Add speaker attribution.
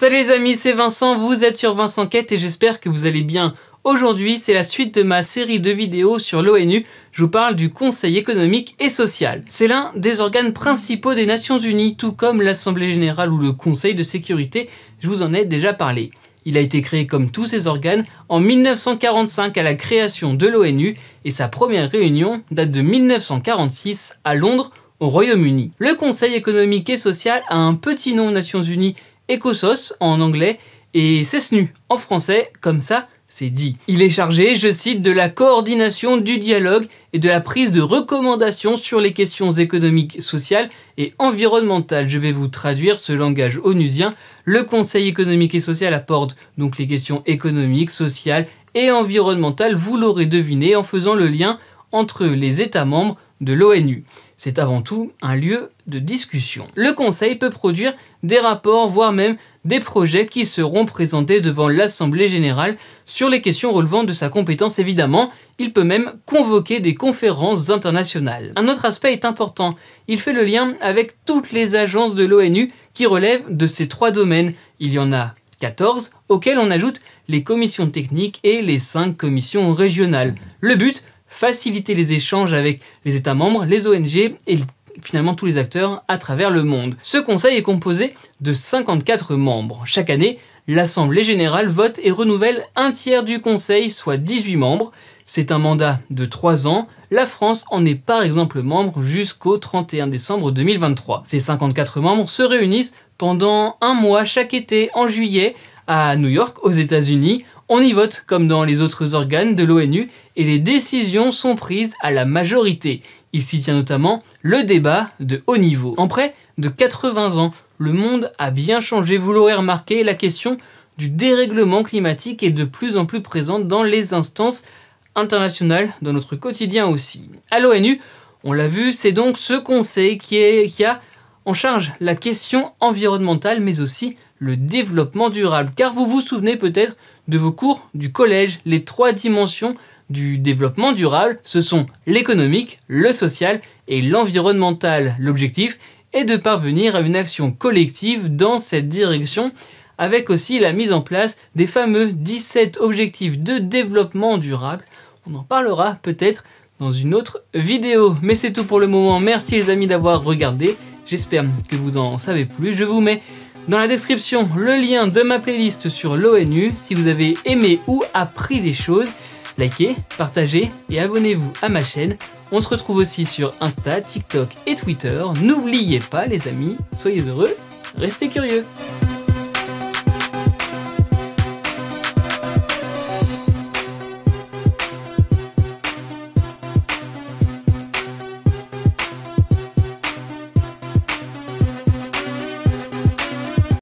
Speaker 1: Salut les amis, c'est Vincent, vous êtes sur VincentQuête et j'espère que vous allez bien. Aujourd'hui, c'est la suite de ma série de vidéos sur l'ONU. Je vous parle du Conseil économique et social. C'est l'un des organes principaux des Nations Unies, tout comme l'Assemblée générale ou le Conseil de sécurité. Je vous en ai déjà parlé. Il a été créé comme tous ces organes en 1945 à la création de l'ONU et sa première réunion date de 1946 à Londres, au Royaume-Uni. Le Conseil économique et social a un petit nom aux Nations Unies, ECOSOS en anglais et CESNU en français, comme ça c'est dit. Il est chargé, je cite, de la coordination du dialogue et de la prise de recommandations sur les questions économiques, sociales et environnementales. Je vais vous traduire ce langage onusien. Le Conseil économique et social aborde donc les questions économiques, sociales et environnementales, vous l'aurez deviné en faisant le lien entre les États membres de l'ONU. C'est avant tout un lieu de discussion. Le Conseil peut produire des rapports, voire même des projets qui seront présentés devant l'Assemblée générale sur les questions relevant de sa compétence évidemment. Il peut même convoquer des conférences internationales. Un autre aspect est important. Il fait le lien avec toutes les agences de l'ONU qui relèvent de ces trois domaines. Il y en a 14 auxquels on ajoute les commissions techniques et les 5 commissions régionales. Le but, faciliter les échanges avec les États membres, les ONG et finalement tous les acteurs à travers le monde. Ce conseil est composé de 54 membres. Chaque année, l'Assemblée générale vote et renouvelle un tiers du conseil, soit 18 membres. C'est un mandat de 3 ans. La France en est par exemple membre jusqu'au 31 décembre 2023. Ces 54 membres se réunissent pendant un mois chaque été en juillet à New York, aux États-Unis. On y vote comme dans les autres organes de l'ONU et les décisions sont prises à la majorité. Il s'y tient notamment le débat de haut niveau. En près de 80 ans, le monde a bien changé. Vous l'aurez remarqué, la question du dérèglement climatique est de plus en plus présente dans les instances internationales, dans notre quotidien aussi. À l'ONU, on l'a vu, c'est donc ce conseil qui a en charge la question environnementale, mais aussi le développement durable. Car vous vous souvenez peut-être de vos cours du collège, les 3 dimensions du développement durable, ce sont l'économique, le social et l'environnemental. L'objectif est de parvenir à une action collective dans cette direction, avec aussi la mise en place des fameux 17 objectifs de développement durable. On en parlera peut-être dans une autre vidéo. Mais c'est tout pour le moment. Merci les amis d'avoir regardé. J'espère que vous en savez plus. Je vous mets dans la description le lien de ma playlist sur l'ONU. Si vous avez aimé ou appris des choses, likez, partagez et abonnez-vous à ma chaîne. On se retrouve aussi sur Insta, TikTok et Twitter. N'oubliez pas les amis, soyez heureux, restez curieux.